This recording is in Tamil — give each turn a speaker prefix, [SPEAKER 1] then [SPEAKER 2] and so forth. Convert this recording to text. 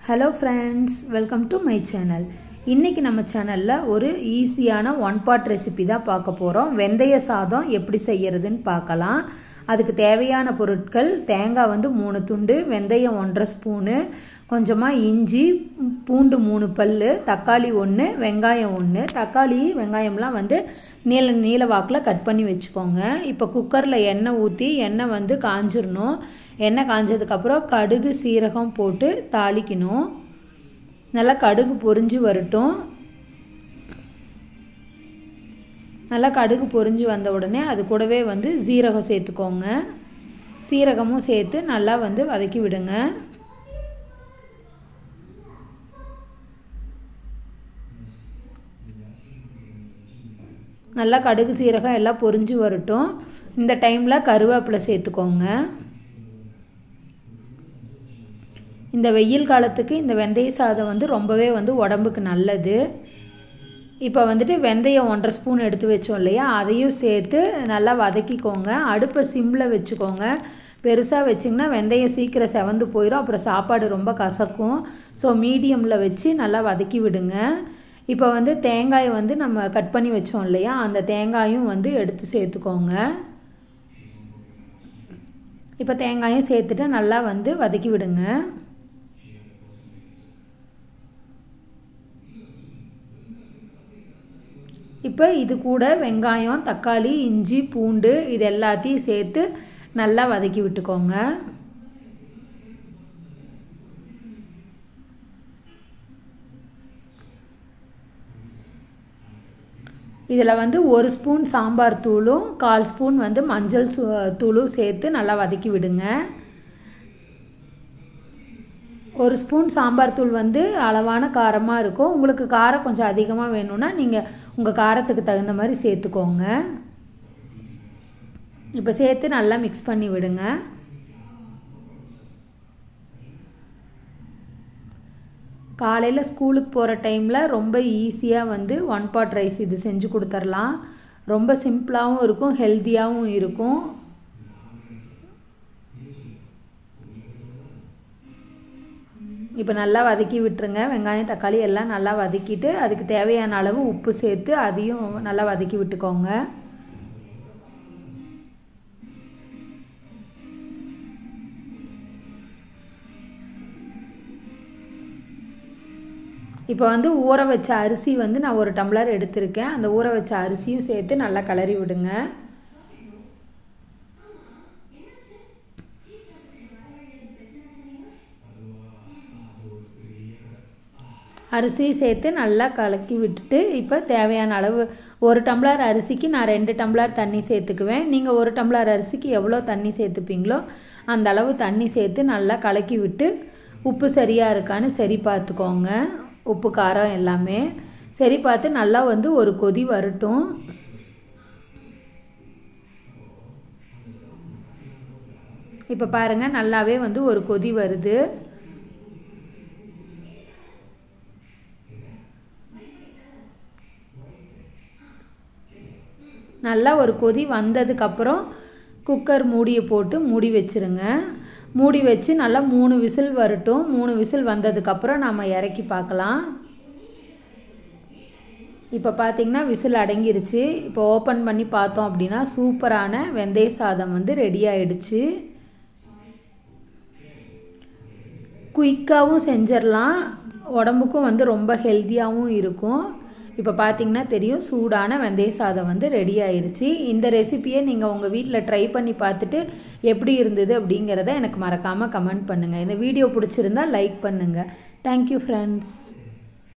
[SPEAKER 1] Hello friends, welcome to my channel. இன்றைக்கி நம்ம சேனலில் ஒரு ஈஸியான ஒன் பாட் ரெசிபி தான் பார்க்க போகிறோம். வெந்தய சாதம் எப்படி செய்யறதுன்னு பார்க்கலாம். அதுக்கு தேவையான பொருட்கள்: தேங்காய் 3 துண்டு, வெந்தயம் 1.5 ஸ்பூனு, கொஞ்சமாக இஞ்சி, பூண்டு 3 பல், தக்காளி 1, வெங்காயம் 1. தக்காளி வெங்காயம்லாம் நீல வாக்கில் கட் பண்ணி வச்சுக்கோங்க. இப்போ குக்கரில் எண்ணெய் ஊற்றி எண்ணெய் காஞ்சிடணும். எண்ணெய் காஞ்சதுக்கப்புறம் கடுகு சீரகம் போட்டு தாளிக்கணும். நல்லா கடுகு பொரிஞ்சு வரட்டும். நல்லா கடுகு பொரிஞ்சு வந்த உடனே அது கூடவே சீரகம் சேர்த்துக்கோங்க. சீரகமும் சேர்த்து நல்லா வதக்கி விடுங்க. நல்லா கடுகு சீரகம் எல்லாம் பொரிஞ்சு வரட்டும். இந்த டைமில் கருவேப்பிலை சேர்த்துக்கோங்க. இந்த வெயில் காலத்துக்கு இந்த வெந்தய சாதம் ரொம்பவே உடம்புக்கு நல்லது. இப்போ வெந்தயம் 1.5 ஸ்பூன் எடுத்து வச்சோம் இல்லையா, அதையும் சேர்த்து நல்லா வதக்கிக்கோங்க. அடுப்பை சிம்மில் வச்சுக்கோங்க. பெருசாக வச்சிங்கன்னா வெந்தயம் சீக்கிரம் செவந்து போயிடும், அப்புறம் சாப்பாடு ரொம்ப கசக்கும். ஸோ மீடியமில் வச்சு நல்லா வதக்கி விடுங்க. இப்போ தேங்காயை நம்ம கட் பண்ணி வச்சோம் இல்லையா, அந்த தேங்காயும் எடுத்து சேர்த்துக்கோங்க. இப்போ தேங்காயும் சேர்த்துட்டு நல்லா வதக்கி விடுங்க. இப்போ இது கூட வெங்காயம், தக்காளி, இஞ்சி, பூண்டு இது எல்லாத்தையும் சேர்த்து நல்லா வதக்கி விட்டுக்கோங்க. இதில் 1 ஸ்பூன் சாம்பார் தூளும் 1/4 ஸ்பூன் மஞ்சள் தூளும் சேர்த்து நல்லா வதக்கி விடுங்க. 1 ஸ்பூன் சாம்பார் தூள் அளவான காரமாக இருக்கும். உங்களுக்கு காரம் கொஞ்சம் அதிகமாக வேணும்னா நீங்கள் உங்கள் காரத்துக்கு தகுந்த மாதிரி சேர்த்துக்கோங்க. இப்போ சேர்த்து நல்லா மிக்ஸ் பண்ணி விடுங்க. காலையில் ஸ்கூலுக்கு போகிற டைமில் ரொம்ப ஈஸியாக ஒன் பாட் ரைஸ் இது செஞ்சு கொடுத்துர்லாம். ரொம்ப சிம்பிளாகவும் இருக்கும், ஹெல்த்தியாகவும் இருக்கும். இப்போ நல்லா வதக்கி விட்டுருங்க. வெங்காயம் தக்காளி எல்லாம் நல்லா வதக்கிட்டு அதுக்கு தேவையான அளவு உப்பு சேர்த்து அதையும் நல்லா வதக்கி விட்டுக்கோங்க. இப்போ ஊற வச்ச அரிசி நான் 1 டம்ளர் எடுத்திருக்கேன். அந்த ஊற வச்ச அரிசியும் சேர்த்து நல்லா கிளறி விடுங்க. அரிசி சேர்த்து நல்லா கலக்கி விட்டுட்டு இப்போ தேவையான அளவு 1 டம்ளர் அரிசிக்கு நான் 2 டம்ளர் தண்ணி சேர்த்துக்குவேன். நீங்கள் 1 டம்ளர் அரிசிக்கு எவ்வளோ தண்ணி சேர்த்துப்பீங்களோ அந்த அளவு தண்ணி சேர்த்து நல்லா கலக்கி விட்டு உப்பு சரியாக இருக்கான்னு சரி பார்த்துக்கோங்க. உப்பு காரம் எல்லாமே சரி பார்த்து நல்லா ஒரு கொதி வரட்டும். இப்போ பாருங்கள், நல்லாவே ஒரு கொதி வருது. நல்லா ஒரு கொதி வந்ததுக்கப்புறம் குக்கர் மூடியை போட்டு மூடி வச்சுருங்க. மூடி வச்சு நல்லா 3 விசில் வரட்டும். 3 விசில் வந்ததுக்கப்புறம் நம்ம இறக்கி பார்க்கலாம். இப்போ பார்த்திங்கன்னா விசில் அடங்கிருச்சு. இப்போ ஓப்பன் பண்ணி பார்த்தோம் அப்படின்னா சூப்பரான வெந்தய சாதம் ரெடி ஆகிடுச்சு. குயிக்காகவும் செஞ்சிடலாம், உடம்புக்கும் ரொம்ப ஹெல்த்தியாகவும் இருக்கும். இப்போ பார்த்திங்கன்னா தெரியும், சூடான வெந்தய சாதம் ரெடி ஆயிடுச்சு. இந்த ரெசிபியை நீங்கள் உங்கள் வீட்டில் ட்ரை பண்ணி பார்த்துட்டு எப்படி இருந்தது அப்படிங்கிறத எனக்கு மறக்காமல் கமெண்ட் பண்ணுங்கள். இந்த வீடியோ பிடிச்சிருந்தா லைக் பண்ணுங்கள். Thank you friends.